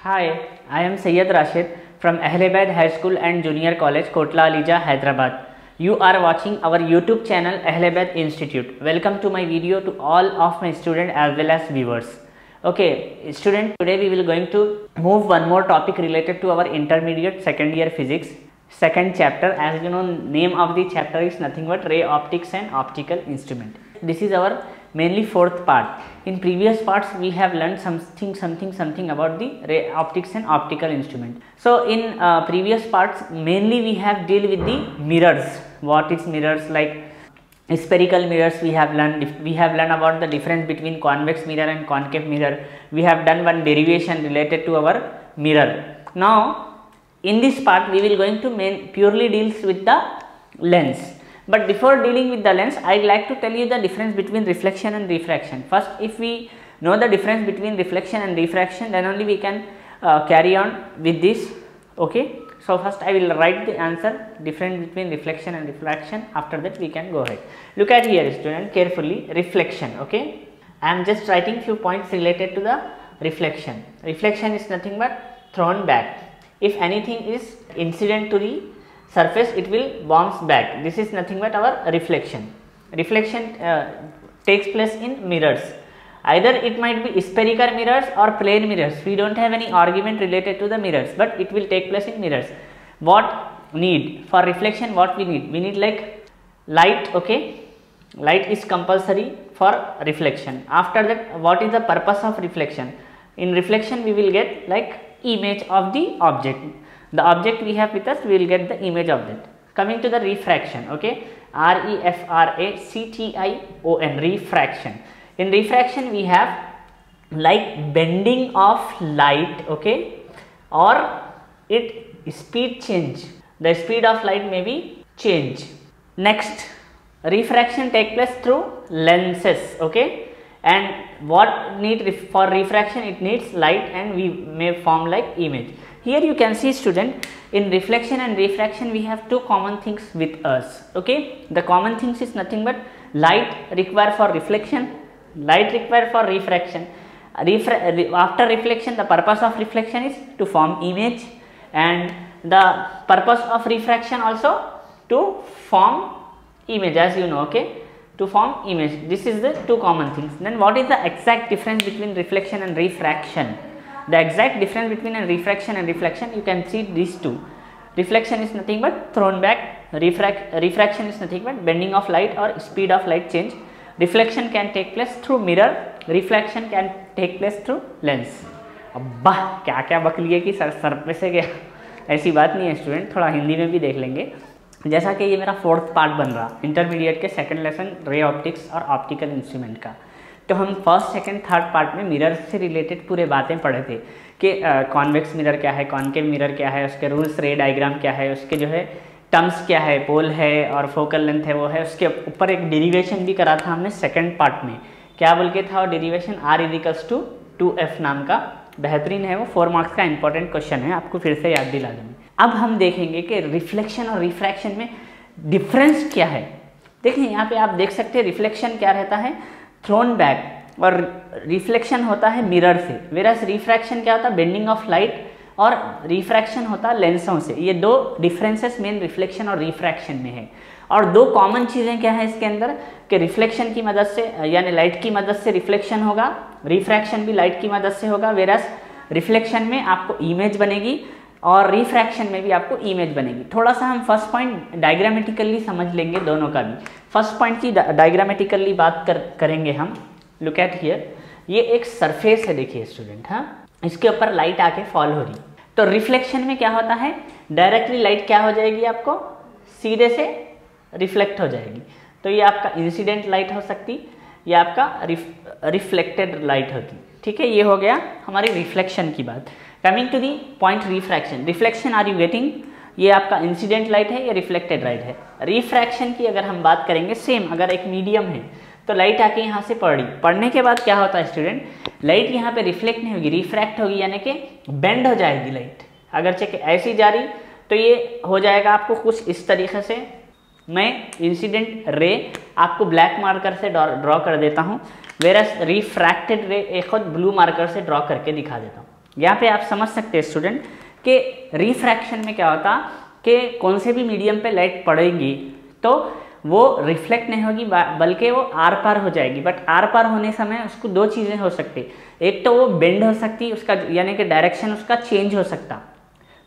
Hi, I am Sayyid Rashid from Ahlabad High School and Junior College, Kotla Alija, Hyderabad. You are watching our YouTube channel Ahlabad Institute. Welcome to my video to all of my students as well as viewers. Okay, student, today we will going to move one more topic related to our intermediate second year physics, second chapter. As you know, name of the chapter is nothing but ray optics and optical instrument. This is our mainly fourth part. In previous parts we have learned something about the ray optics and optical instrument. So in previous parts mainly we have deal with the mirrors. What is mirrors? Like spherical mirrors we have learned about the difference between convex mirror and concave mirror. We have done one derivation related to our mirror. Now in this part we will going to purely deals with the lens. But before dealing with the lens, I would like to tell you the difference between reflection and refraction. First, if we know the difference between reflection and refraction, then only we can carry on with this. Okay. So first I will write the answer, difference between reflection and refraction. After that we can go ahead. Look at here, student, carefully. Reflection. Okay. I am just writing few points related to the reflection. Reflection is nothing but thrown back. If anything is incident to the surface, it will bounce back. This is nothing but our reflection. Reflection takes place in mirrors. Either it might be spherical mirrors or plane mirrors. We don't have any argument related to the mirrors, but it will take place in mirrors. What need for reflection? What we need? We need like light. Okay, light is compulsory for reflection. After that, what is the purpose of reflection? In reflection we will get like image of the object. The object we have with us, we will get the image of that. Coming to the refraction, okay, refraction, refraction. In refraction we have like bending of light, okay, or it speed change. The speed of light may be change. Next, refraction take place through lenses, okay, and what need for refraction? It needs light and we may form like image. Here you can see, student, in reflection and refraction we have two common things with us. Okay, the common things is nothing but light required for reflection, light required for refraction. After reflection, the purpose of reflection is to form image, and the purpose of refraction also to form image, as you know. Okay, to form image. This is the two common things. Then what is the exact difference between reflection and refraction? The exact difference between a refraction and reflection, you can see these two. Reflection is nothing but thrown back. Refraction is nothing but bending of light or speed of light change. Reflection can take place through mirror. Refraction can take place through lens. अब्बा क्या क्या बक लिए कि sir पे से गया, ऐसी बात नहीं है स्टूडेंट, थोड़ा हिंदी में भी देख लेंगे. जैसा कि ये मेरा फोर्थ पार्ट बन रहा इंटरमीडिएट के सेकंड लेसन रे ऑप्टिक्स और ऑप्टिकल इंस्ट्रूमेंट का. तो हम फर्स्ट सेकंड थर्ड पार्ट में मिरर से रिलेटेड पूरे बातें पढ़े थे कि कॉन्वेक्स मिरर क्या है, कॉन्केव मिरर क्या है, उसके रूल्स, रे डायग्राम क्या है, उसके जो है टर्म्स क्या है, पोल है और फोकल लेंथ है वो है. उसके ऊपर एक डेरिवेशन भी करा था हमने सेकंड पार्ट में. क्या बोल के था वो डेरिवेशन? R=2f नाम का, बेहतरीन है वो, 4 मार्क्स का इंपॉर्टेंट क्वेश्चन है, आपको फिर से याद दिला दूँगी. अब हम देखेंगे कि रिफ्लेक्शन और रिफ्रैक्शन में डिफरेंस क्या है. देखिए यहाँ पे आप देख सकते हैं रिफ्लेक्शन क्या रहता है, थ्रोन बैक, और रिफ्लेक्शन होता है मिरर से. वेरस रिफ्रैक्शन क्या होता है? बेंडिंग ऑफ लाइट, और रिफ्रैक्शन होता है लेंसों से. ये दो डिफरेंसेस मेन रिफ्लेक्शन और रिफ्रैक्शन में है. और दो कॉमन चीज़ें क्या है इसके अंदर कि रिफ्लेक्शन की मदद से यानी लाइट की मदद से रिफ्लेक्शन होगा, रिफ्रैक्शन भी लाइट की मदद से होगा. वेरस रिफ्लेक्शन में आपको इमेज बनेगी और रिफ्रैक्शन में भी आपको इमेज बनेगी. थोड़ा सा हम फर्स्ट पॉइंट डायग्रामेटिकली समझ लेंगे दोनों का भी. फर्स्ट पॉइंट की डायग्रामेटिकली बात करेंगे हम. लुक एट हियर, ये एक सरफेस है, देखिए स्टूडेंट. हाँ, इसके ऊपर लाइट आके फॉल हो रही. तो रिफ्लेक्शन में क्या होता है? डायरेक्टली लाइट क्या हो जाएगी, आपको सीधे से रिफ्लेक्ट हो जाएगी. तो ये आपका इंसिडेंट लाइट हो सकती, ये आपका रिफ्लेक्टेड लाइट होती. ठीक है, ये हो गया हमारी रिफ्लेक्शन की बात. Coming to the point refraction. Reflection are you getting? ये आपका इंसिडेंट लाइट है, ये रिफ्लेक्टेड लाइट है. रिफ्रैक्शन की अगर हम बात करेंगे, सेम अगर एक मीडियम है तो लाइट आके यहाँ से पड़ी, पढ़ने के बाद क्या होता है स्टूडेंट, लाइट यहाँ पे रिफ्लेक्ट नहीं होगी, रिफ्रैक्ट होगी, यानी कि बेंड हो जाएगी लाइट. अगर चेक ऐसी जा रही तो ये हो जाएगा आपको कुछ इस तरीके से. मैं इंसिडेंट रे आपको ब्लैक मार्कर से ड्रॉ कर देता हूँ, वेरस रिफ्रैक्टेड रे एक खुद ब्लू मार्कर से ड्रॉ करके दिखा देता हूँ. यहाँ पे आप समझ सकते हैं स्टूडेंट कि रिफ्रैक्शन में क्या होता कि कौन से भी मीडियम पे लाइट पड़ेगी तो वो रिफ्लेक्ट नहीं होगी बल्कि वो आर पार हो जाएगी। बट आर पार होने समय उसको दो चीज़ें हो सकती, एक तो वो बेंड हो सकती, उसका यानी कि डायरेक्शन उसका चेंज हो सकता।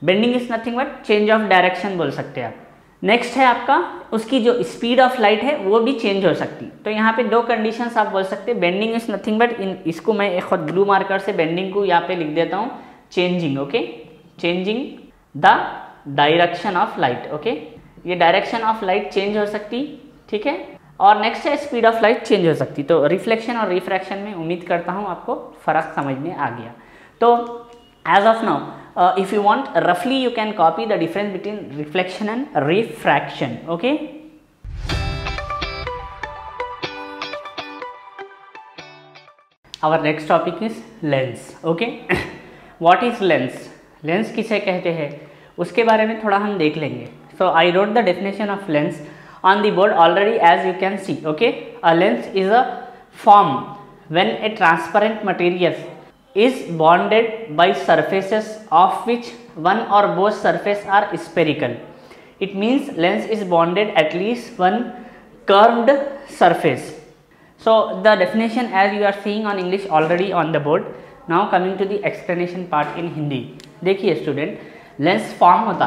Bending is nothing but change of direction बोल सकते हैं आप। नेक्स्ट है आपका उसकी जो स्पीड ऑफ लाइट है वो भी चेंज हो सकती। तो यहाँ पे दो कंडीशंस आप बोल सकते हैं। बेंडिंग इज नथिंग बट इसको मैं एक ब्लू मार्कर से बेंडिंग को यहाँ पे लिख देता हूँ changing. Okay, changing the direction of light. Okay, ये डायरेक्शन ऑफ लाइट चेंज हो सकती, ठीक है। और नेक्स्ट है स्पीड ऑफ लाइट चेंज हो सकती। तो रिफ्लेक्शन और रिफ्रैक्शन में उम्मीद करता हूँ आपको फर्क समझ में आ गया। तो as of now if you want roughly you can copy the difference between reflection and refraction. Okay, our next topic is lens. Okay, what is lens? lens किसे कहते हैं उसके बारे में थोड़ा हम देख लेंगे। So I wrote the definition of lens on the board already, as you can see. Okay, a lens is a form when a transparent material is bonded by surfaces of which one or both surfaces are spherical. It means lens is bonded at least one curved surface. So the definition as you are seeing on English already on the board. Now coming to the explanation part in Hindi. देखिए student, lens form होता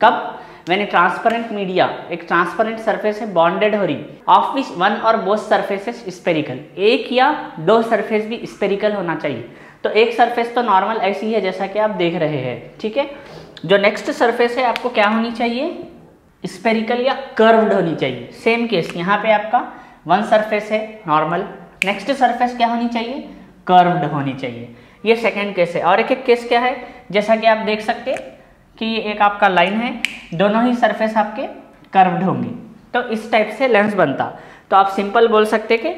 कब? when a transparent media, एक transparent surface है bonded हो रही, of which one और both surfaces spherical, एक या दो सरफेस भी स्पेरिकल होना चाहिए। तो एक सरफेस तो नॉर्मल ऐसी है जैसा कि आप देख रहे हैं, ठीक है। जो नेक्स्ट सरफेस है आपको क्या होनी चाहिए? स्पेरिकल या कर्व्ड होनी चाहिए। सेम केस यहाँ पे आपका वन सरफेस है नॉर्मल, नेक्स्ट सरफेस क्या होनी चाहिए? कर्व्ड होनी चाहिए। ये सेकंड केस है। और एक एक केस क्या है, जैसा कि आप देख सकते हैं कि ये एक आपका लाइन है, दोनों ही सरफेस आपके कर्व्ड होंगे, तो इस टाइप से लेंस बनता। तो आप सिंपल बोल सकते कि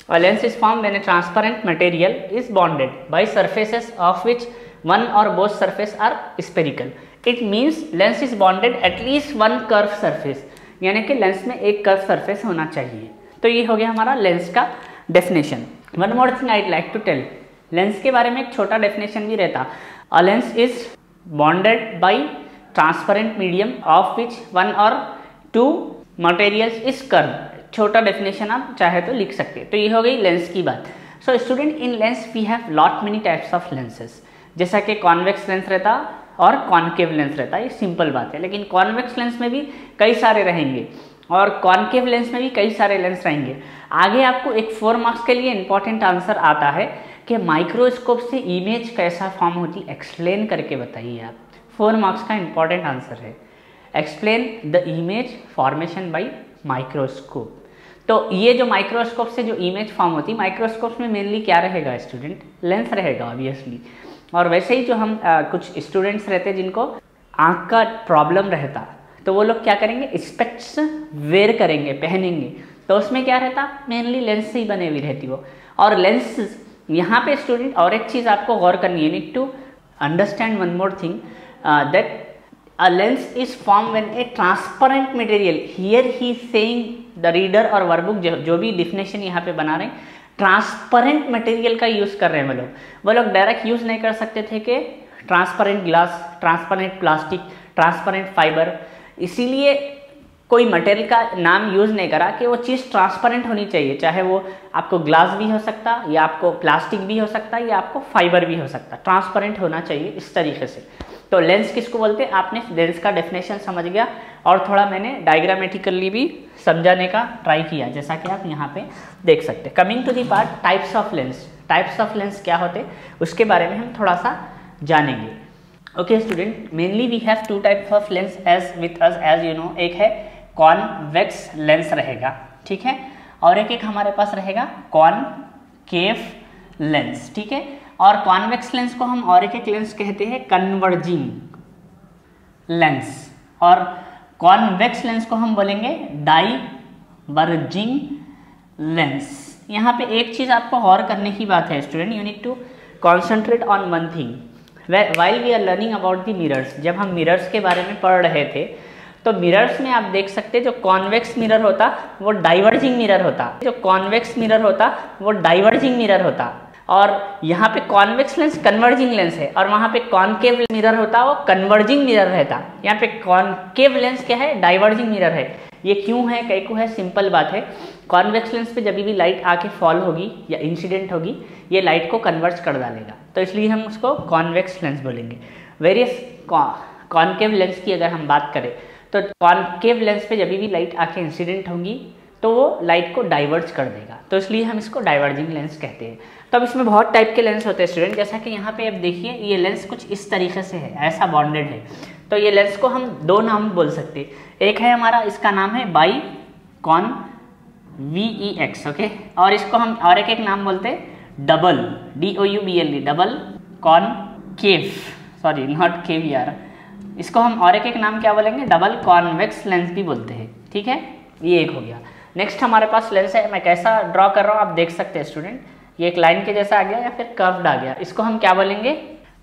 a lens is formed when a transparent material is bonded by surfaces of which one or both surfaces are spherical. It means lens is bonded at least one curved surface, यानी कि lens में एक curve surface होना चाहिए। तो ये हो गया हमारा लेंस का definition. One more thing I like to tell, lens के बारे में एक छोटा डेफिनेशन भी रहता। A lens is bonded by transparent medium of which one or two materials is curved। छोटा डेफिनेशन आप चाहे तो लिख सकते हैं। तो ये हो गई लेंस की बात। So student, in lens we have lot many types of lenses, जैसा कि कॉन्वेक्स लेंस रहता और कॉन्केव लेंस रहता है, ये सिंपल बात है। लेकिन कॉन्वेक्स लेंस में भी कई सारे रहेंगे और कॉन्केव लेंस में भी कई सारे लेंस रहेंगे। आगे आपको एक 4 मार्क्स के लिए इंपॉर्टेंट आंसर आता है कि माइक्रोस्कोप से इमेज कैसा फॉर्म होती, एक्सप्लेन करके बताइए आप। 4 मार्क्स का इंपॉर्टेंट आंसर है, explain the image formation by microscope. तो ये जो माइक्रोस्कोप से जो इमेज फॉर्म होती है, माइक्रोस्कोप में मेनली क्या रहेगा स्टूडेंट? लेंस रहेगा ऑब्वियसली। और वैसे ही जो हम कुछ स्टूडेंट्स रहते हैं जिनको आँख का प्रॉब्लम रहता, तो वो लोग क्या करेंगे? स्पेक्ट्स वेयर करेंगे, पहनेंगे, तो उसमें क्या रहता? मेनली लेंस से ही बने हुई रहती वो। और लेंस यहाँ पे स्टूडेंट और एक चीज़ आपको गौर करनी है, need to understand one more thing that a lens is formed when a transparent material, here he is saying the reader और वर्कबुक जो भी डिफिनेशन यहाँ पे बना रहे हैं, ट्रांसपेरेंट मटेरियल का यूज़ कर रहे हैं वो लोग डायरेक्ट यूज़ नहीं कर सकते थे कि transparent glass, transparent plastic, transparent fibre, इसीलिए कोई मटेरियल का नाम यूज़ नहीं करा कि वो चीज़ ट्रांसपेरेंट होनी चाहिए, चाहे वो आपको ग्लास भी हो सकता, या आपको प्लास्टिक भी हो सकता, या आपको फाइबर भी हो सकता, ट्रांसपेरेंट होना चाहिए इस तरीके से। तो लेंस किसको बोलते हैं? आपने लेंस का डेफिनेशन समझ गया और थोड़ा मैंने डायग्रामेटिकली भी समझाने का ट्राई किया, जैसा कि आप यहाँ पे देख सकते हैं। Coming to the part types of lens, types of lens क्या होते उसके बारे में हम थोड़ा सा जानेंगे। Okay student, mainly we have 2 types of lens as with us as you know. एक है कॉन्वेक्स लेंस रहेगा, ठीक है, और एक हमारे पास रहेगा कॉनकेव लेंस, ठीक है। और कॉन्वेक्स लेंस को हम और एक लेंस कहते हैं कन्वर्जिंग लेंस, और कॉन्वेक्स लेंस को हम बोलेंगे डाइवर्जिंग लेंस। यहाँ पे एक चीज़ आपको गौर करने की बात है student, you need to concentrate on one thing while we are learning about the mirrors. जब हम मिरर्स के बारे में पढ़ रहे थे तो मिरर्स में आप देख सकते हैं जो कॉन्वेक्स मिरर होता वो डाइवर्जिंग मिरर होता, जो कॉन्वेक्स मिरर होता वो डाइवर्जिंग मिरर होता। और यहाँ पे कॉन्वेक्स लेंस कन्वर्जिंग लेंस है और वहाँ पे कॉनकेव मिरर होता है वो कन्वर्जिंग मिरर रहता। यहाँ पे कॉनकेव लेंस क्या है, डाइवर्जिंग मिरर है। ये क्यों है, कैको है, सिंपल बात है। कॉन्वेक्स लेंस पे जब भी लाइट आके फॉल होगी या इंसिडेंट होगी ये लाइट को कन्वर्ज कर डालेगा, तो इसलिए हम उसको कॉन्वेक्स लेंस बोलेंगे। वेरियस कॉनकेव लेंस की अगर हम बात करें तो कॉनकेव लेंस पे जब भी लाइट आके इंसिडेंट होंगी तो वो लाइट को डाइवर्ज कर देगा, तो इसलिए हम इसको डाइवर्जिंग लेंस कहते हैं। तो अब इसमें बहुत टाइप के लेंस होते हैं स्टूडेंट, जैसा कि यहाँ पे आप देखिए ये लेंस कुछ इस तरीके से है, ऐसा बॉन्डेड है। तो ये लेंस को हम दो नाम बोल सकते हैं, एक है हमारा इसका नाम है बाई कॉन VEX, ओके, और इसको हम और एक नाम बोलते हैं double DOUBLE, double concave, sorry not cave यार, इसको हम और एक नाम क्या बोलेंगे, डबल कॉन्वेक्स लेंस भी बोलते हैं। ठीक है, ये एक हो गया। नेक्स्ट हमारे पास लेंस है, मैं कैसा ड्रॉ कर रहा हूँ आप देख सकते हैं स्टूडेंट, ये एक लाइन के जैसा आ गया या फिर कर्व्ड आ गया, इसको हम क्या बोलेंगे,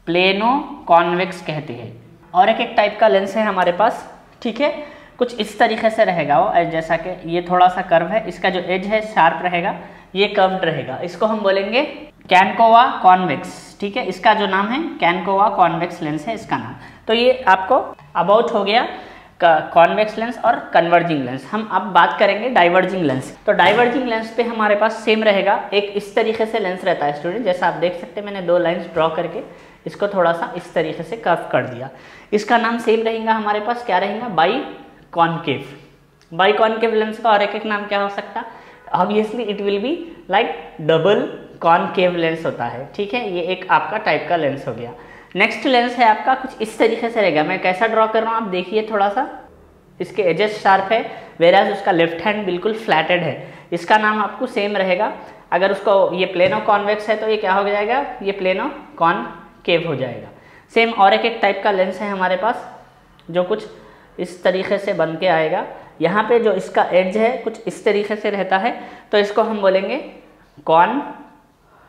प्लेनो कॉन्वेक्स कहते हैं। और एक टाइप का लेंस है हमारे पास, ठीक है, कुछ इस तरीके से रहेगा वो, जैसा कि ये थोड़ा सा कर्व है, इसका जो एज है शार्प रहेगा, ये कर्व्ड रहेगा, इसको हम बोलेंगे कैनकोवा कॉन्वेक्स। ठीक है, इसका जो नाम है कैनकोवा कॉन्वेक्स लेंस है इसका नाम। तो ये आपको अबाउट हो गया कॉन्वेक्स लेंस और कन्वर्जिंग लेंस। हम अब बात करेंगे डाइवर्जिंग लेंस। तो डाइवर्जिंग लेंस पे हमारे पास सेम रहेगा, एक इस तरीके से लेंस रहता है स्टूडेंट, जैसा आप देख सकते हैं मैंने दो लाइंस ड्रॉ करके इसको थोड़ा सा इस तरीके से कर्व कर दिया। इसका नाम सेम रहेगा हमारे पास, क्या रहेगा, by concave. By concave lens का और एक नाम क्या हो सकता, obviously it will be like double concave lens होता है। ठीक है, ये एक आपका टाइप का लेंस हो गया। नेक्स्ट लेंस है आपका कुछ इस तरीके से रहेगा, मैं कैसा ड्रॉ कर रहा हूँ आप देखिए, थोड़ा सा इसके एजेस शार्प है, वेराज उसका लेफ्ट हैंड बिल्कुल फ्लैटेड है। इसका नाम आपको सेम रहेगा, अगर उसको ये प्लेनो कॉन्वेक्स है तो ये क्या हो जाएगा, ये प्लेनो कॉनकेव हो जाएगा। सेम और एक टाइप का लेंस है हमारे पास जो कुछ इस तरीके से बन के आएगा, यहाँ पे जो इसका एज है कुछ इस तरीके से रहता है, तो इसको हम बोलेंगे कॉनवेक्सो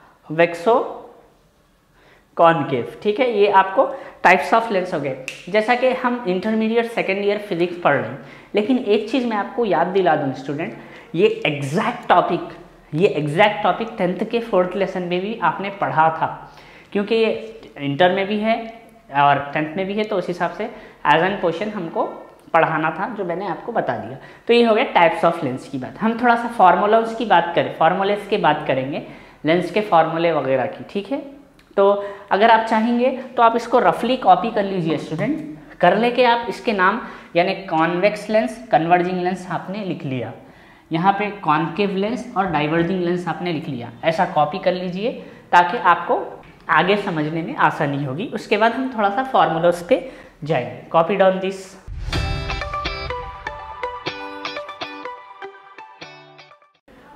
कॉनकेव। ठीक है, ये आपको टाइप्स ऑफ लेंस हो गए। जैसा कि हम इंटरमीडिएट सेकेंड ईयर फिजिक्स पढ़ रहे हैं, लेकिन एक चीज़ मैं आपको याद दिला दूं स्टूडेंट, ये एग्जैक्ट टॉपिक 10th के 4th लेसन में भी आपने पढ़ा था, क्योंकि ये इंटर में भी है और 10th में भी है, तो उस हिसाब से एज एन क्वेश्चन हमको पढ़ाना था, जो मैंने आपको बता दिया। तो ये हो गया टाइप्स ऑफ लेंस की बात। हम थोड़ा सा फार्मूलाज की बात करें, फार्मूलेस की बात करेंगे, लेंस के फार्मूले वगैरह की। ठीक है, तो अगर आप चाहेंगे तो आप इसको रफली कॉपी कर लीजिए स्टूडेंट, कर लेके आप इसके नाम यानी कॉन्वेक्स लेंस, कन्वर्जिंग लेंस आपने लिख लिया, यहाँ पे कॉनकेव लेंस और डाइवर्जिंग लेंस आपने लिख लिया, ऐसा कॉपी कर लीजिए ताकि आपको आगे समझने में आसानी होगी। उसके बाद हम थोड़ा सा फॉर्मूलास पे जाएंगे। Copy down this.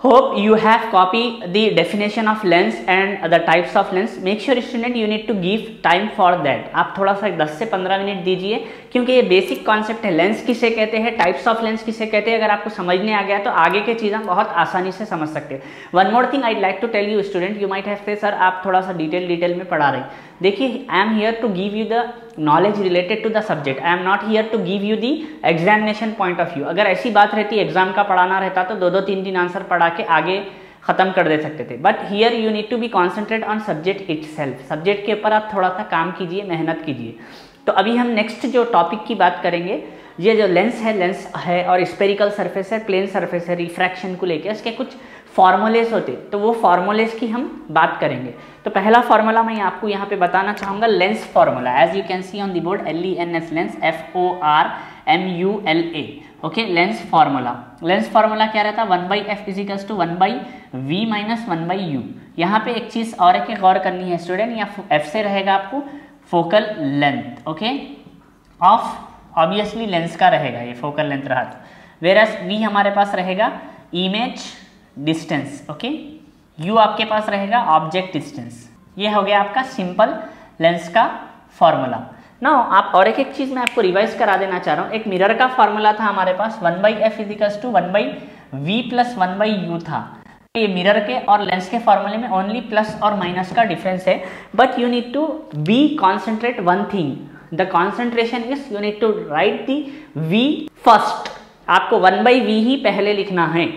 Hope you have copied the definition of lens and the types of lens. Make sure student you need to give time for that. आप थोड़ा सा 10 से 15 मिनट दीजिए, क्योंकि ये बेसिक कॉन्सेप्ट है, लेंस किसे कहते हैं, टाइप्स ऑफ लेंस किसे कहते हैं। अगर आपको समझने आ गया तो आगे के चीज़ें बहुत आसानी से समझ सकते हैं। One more thing I like to tell you student, you might have say sir आप थोड़ा सा डिटेल में पढ़ा रहे हैं। देखिए, I am here to give you the knowledge related to the subject, I am not here to give you the examination point of view. अगर ऐसी बात रहती एग्जाम का पढ़ाना रहता तो 2-2 3-3 आंसर पढ़ा के आगे खत्म कर दे सकते थे, but here you need to be concentrate on subject itself. Subject के ऊपर आप थोड़ा सा काम कीजिए, मेहनत कीजिए। तो अभी हम नेक्स्ट जो टॉपिक की बात करेंगे, ये जो लेंस है और स्पेरिकल सरफेस है, प्लेन सरफेस है, रिफ्रैक्शन को लेकर इसके कुछ फॉर्मूलेस होते, तो वो फॉर्मूलेस की हम बात करेंगे। तो पहला फॉर्मूला मैं आपको यहाँ पे बताना चाहूँगा, lens formula. As you can see on the board, LENS lens, FORMULA। Okay, lens formula. Lens formula क्या रहता है, 1/f is equals to 1/v minus 1/u। यहाँ पे एक चीज़ और एक गौर करनी है स्टूडेंट, या f से रहेगा आपको focal length, okay, of obviously lens का रहेगा, ये फोकल लेंथ रहा तो, वेरस v हमारे पास रहेगा इमेज डिस्टेंस, ओके, u आपके पास रहेगा ऑब्जेक्ट डिस्टेंस। ये हो गया आपका सिंपल लेंस का फॉर्मूला। नाउ आप और एक चीज़ मैं आपको रिवाइज करा देना चाह रहा हूँ। एक मिरर का फॉर्मूला था हमारे पास, 1/f is equals to 1/v plus 1/u था। ये मिरर के और लेंस के फॉर्मूले में ओनली प्लस और माइनस का डिफरेंस है, but you need to be concentrate one thing, the concentration is you need to write the v first. आपको 1/v ही पहले लिखना है,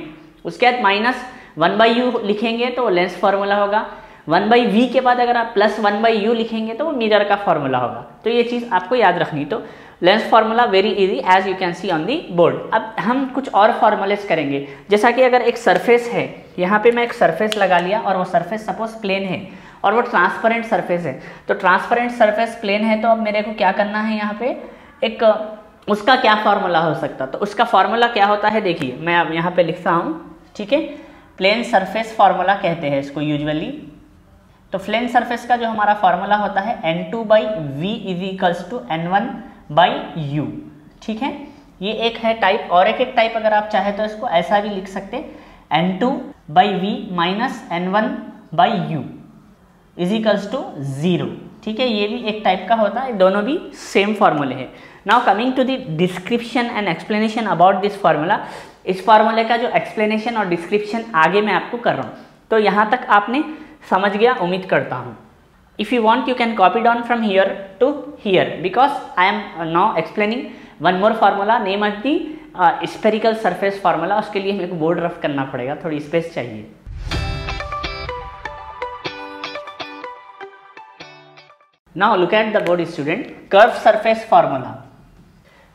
उसके बाद माइनस 1/u लिखेंगे तो लेंस फॉर्मूला होगा, 1/v के बाद अगर आप +1/u लिखेंगे तो वो मिरर का फॉर्मूला होगा। तो ये चीज़ आपको याद रखनी। तो lens formula very easy as you can see on the board. अब हम कुछ और फॉर्मूलेस करेंगे, जैसा कि अगर एक सरफेस है, यहाँ पे मैं एक सरफेस लगा लिया और वो सरफेस सपोज प्लेन है और वो ट्रांसपेरेंट सरफेस है, तो ट्रांसपेरेंट सरफेस प्लेन है, तो अब मेरे को क्या करना है, यहाँ पे एक उसका क्या फॉर्मूला हो सकता, तो उसका फॉर्मूला क्या होता है, देखिए मैं अब यहाँ पे लिखता हूँ, ठीक है। प्लेन सरफेस फॉर्मूला कहते हैं इसको यूजुअली। तो प्लेन सरफेस का जो हमारा फॉर्मूला होता है N2/V = N1/U, ठीक है। ये एक है टाइप, और एक टाइप अगर आप चाहे तो इसको ऐसा भी लिख सकते N2/V - N1/U = 0, ठीक है। ये भी एक टाइप का होता है, दोनों भी सेम फॉर्मूले हैं। Now coming to the description and explanation about this formula. इस फार्मूले का जो एक्सप्लेनेशन और डिस्क्रिप्शन आगे मैं आपको कर रहा हूँ, तो यहाँ तक आपने समझ गया उम्मीद करता हूँ। If you want you can copy down from here to here, because I am now explaining one more formula name at the spherical surface formula. उसके लिए मेरे को बोर्ड रफ करना पड़ेगा, थोड़ी स्पेस चाहिए। Now look at the board student, curve surface formula.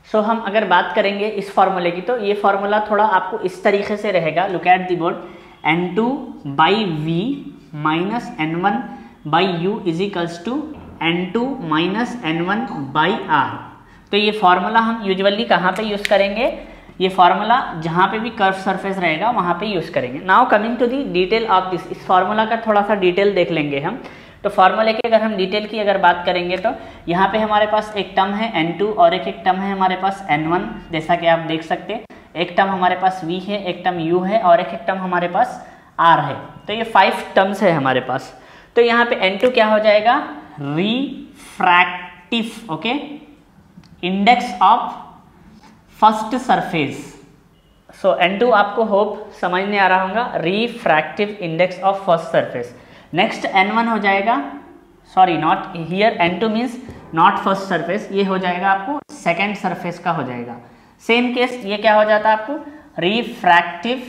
So हम अगर बात करेंगे इस फार्मूले की, तो ये फार्मूला थोड़ा आपको इस तरीके से रहेगा। Look at the board, N2/V - N1/U = N2 - N1/R। तो ये फार्मूला हम यूजुअली कहाँ पे यूज़ करेंगे, ये फार्मूला जहाँ पे भी कर्व सरफेस रहेगा वहाँ पे यूज़ करेंगे। Now coming to the detail of this, इस फार्मूला का थोड़ा सा डिटेल देख लेंगे हम। तो फार्मूले की अगर हम डिटेल की अगर बात करेंगे, तो यहाँ पे हमारे पास एक टर्म है N2 और एक टर्म है हमारे पास N1, जैसा कि आप देख सकते हैं। एक टर्म हमारे पास V है, एक टर्म U है और एक टर्म हमारे पास R है। तो ये 5 टर्म्स है हमारे पास। तो यहाँ पे N2 क्या हो जाएगा, refractive, okay, index of first surface. So N2 आपको होप समझने आ रहा होगा, refractive index of first surface. Next N1 हो जाएगा, sorry not here, N2 means not first surface, ये हो जाएगा आपको सेकेंड सरफेस का हो जाएगा। सेम केस ये क्या हो जाता है आपको, refractive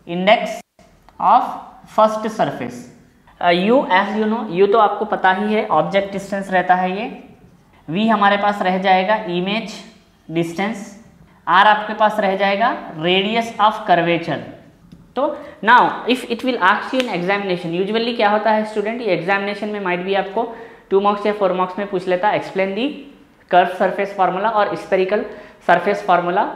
index of first surface. U as you know, U तो आपको पता ही है, ऑब्जेक्ट डिस्टेंस रहता है ये। V हमारे पास रह जाएगा इमेज डिस्टेंस। R आपके पास रह जाएगा रेडियस ऑफ कर्वेचर। तो now if it will ask you in examination, usually क्या होता है स्टूडेंट, ये एग्जामिनेशन में माइट भी आपको 2 मार्क्स या 4 मार्क्स में पूछ लेता है, explain the curve surface formula और spherical surface formula,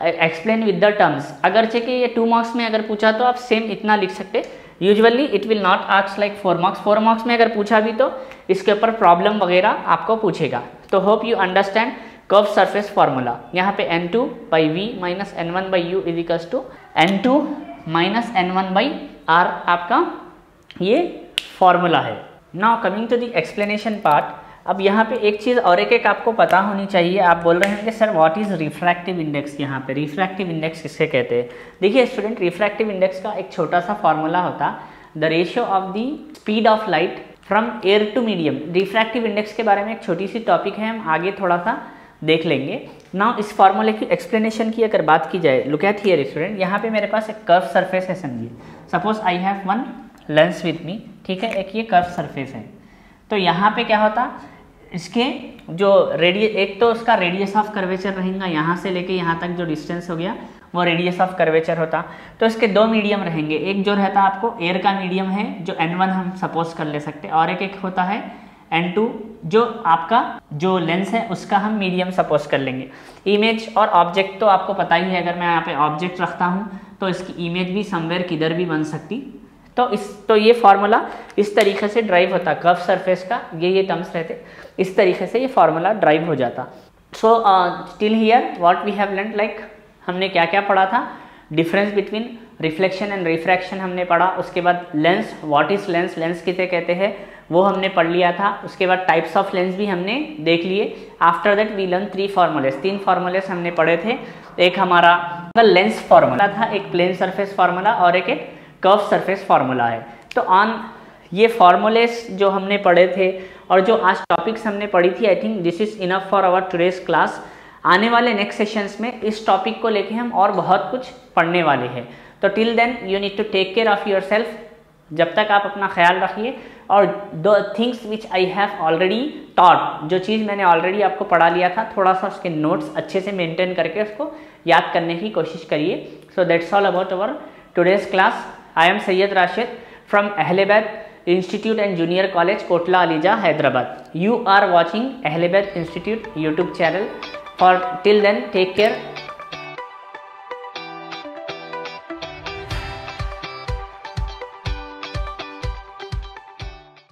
explain with the terms. अगरचे कि ये 2 मार्क्स में अगर पूछा तो आप सेम इतना लिख सकते। Usually it will not ask like 4 marks. 4 marks में अगर पूछा भी तो इसके ऊपर प्रॉब्लम वगैरह आपको पूछेगा। तो hope you understand curve surface formula. यहाँ पे N2/V - N1/U = N2 - N1/R आपका ये फॉर्मूला है। Now coming to the explanation part. अब यहाँ पे एक चीज़ और एक आपको पता होनी चाहिए। आप बोल रहे होंगे sir what is refractive index, यहाँ पे रिफ्रैक्टिव इंडेक्स किससे कहते हैं। देखिए स्टूडेंट, रिफ्रैक्टिव इंडेक्स का एक छोटा सा फॉर्मूला होता, the ratio of the speed of light from air to medium. Refractive index के बारे में एक छोटी सी टॉपिक है, हम आगे थोड़ा सा देख लेंगे। नाउ इस फार्मूले की एक्सप्लेनेशन की अगर बात की जाए, लुक एट हियर स्टूडेंट, यहाँ पे मेरे पास एक कर्व सरफेस है, समझिए। Suppose I have one lens with me, ठीक है, एक ये कर्व सरफेस है। तो यहाँ पे क्या होता, इसके जो एक तो उसका रेडियस ऑफ कर्वेचर रहेगा, यहाँ से लेके यहाँ तक जो डिस्टेंस हो गया वो रेडियस ऑफ कर्वेचर होता। तो इसके 2 मीडियम रहेंगे, एक जो रहता आपको एयर का मीडियम है जो N1 हम सपोज कर ले सकते, और एक होता है N2 जो आपका जो लेंस है उसका हम मीडियम सपोज कर लेंगे। इमेज और ऑब्जेक्ट तो आपको पता ही है, अगर मैं यहाँ पे ऑब्जेक्ट रखता हूँ तो इसकी इमेज भी समवेयर किधर भी बन सकती। तो ये फार्मूला इस तरीके से ड्राइव होता, कर्व सरफेस का ये टर्म्स रहते, इस तरीके से ये फार्मूला ड्राइव हो जाता। So till here what we have learn, like हमने क्या क्या पढ़ा था, difference between reflection and refraction हमने पढ़ा। उसके बाद lens, what is lens, lens किसे कहते हैं वो हमने पढ़ लिया था। उसके बाद टाइप्स ऑफ लेंस भी हमने देख लिए। After that we learn 3 formulas, 3 formulas हमने पढ़े थे। एक हमारा लेंस फार्मूला था, एक प्लेन सरफेस फार्मूला और एक कर्व सरफेस फार्मूला है। तो ऑन ये फार्मूलेस जो हमने पढ़े थे और जो आज टॉपिक्स हमने पढ़ी थी, I think this is enough for our today's class. आने वाले नेक्स्ट सेशंस में इस टॉपिक को लेके हम और बहुत कुछ पढ़ने वाले हैं। तो till then you need to take care of yourself. जब तक आप अपना ख्याल रखिए, और the things which I have already taught, जो चीज़ मैंने ऑलरेडी आपको पढ़ा लिया था, थोड़ा सा उसके नोट्स अच्छे से मेंटेन करके उसको याद करने की कोशिश करिए. So that's all about our today's class. I am Syed Rashid from Ahlebait Institute and Junior College, Kotla Alija, Hyderabad. You are watching Ahlebeth Institute YouTube channel. For till then, take care.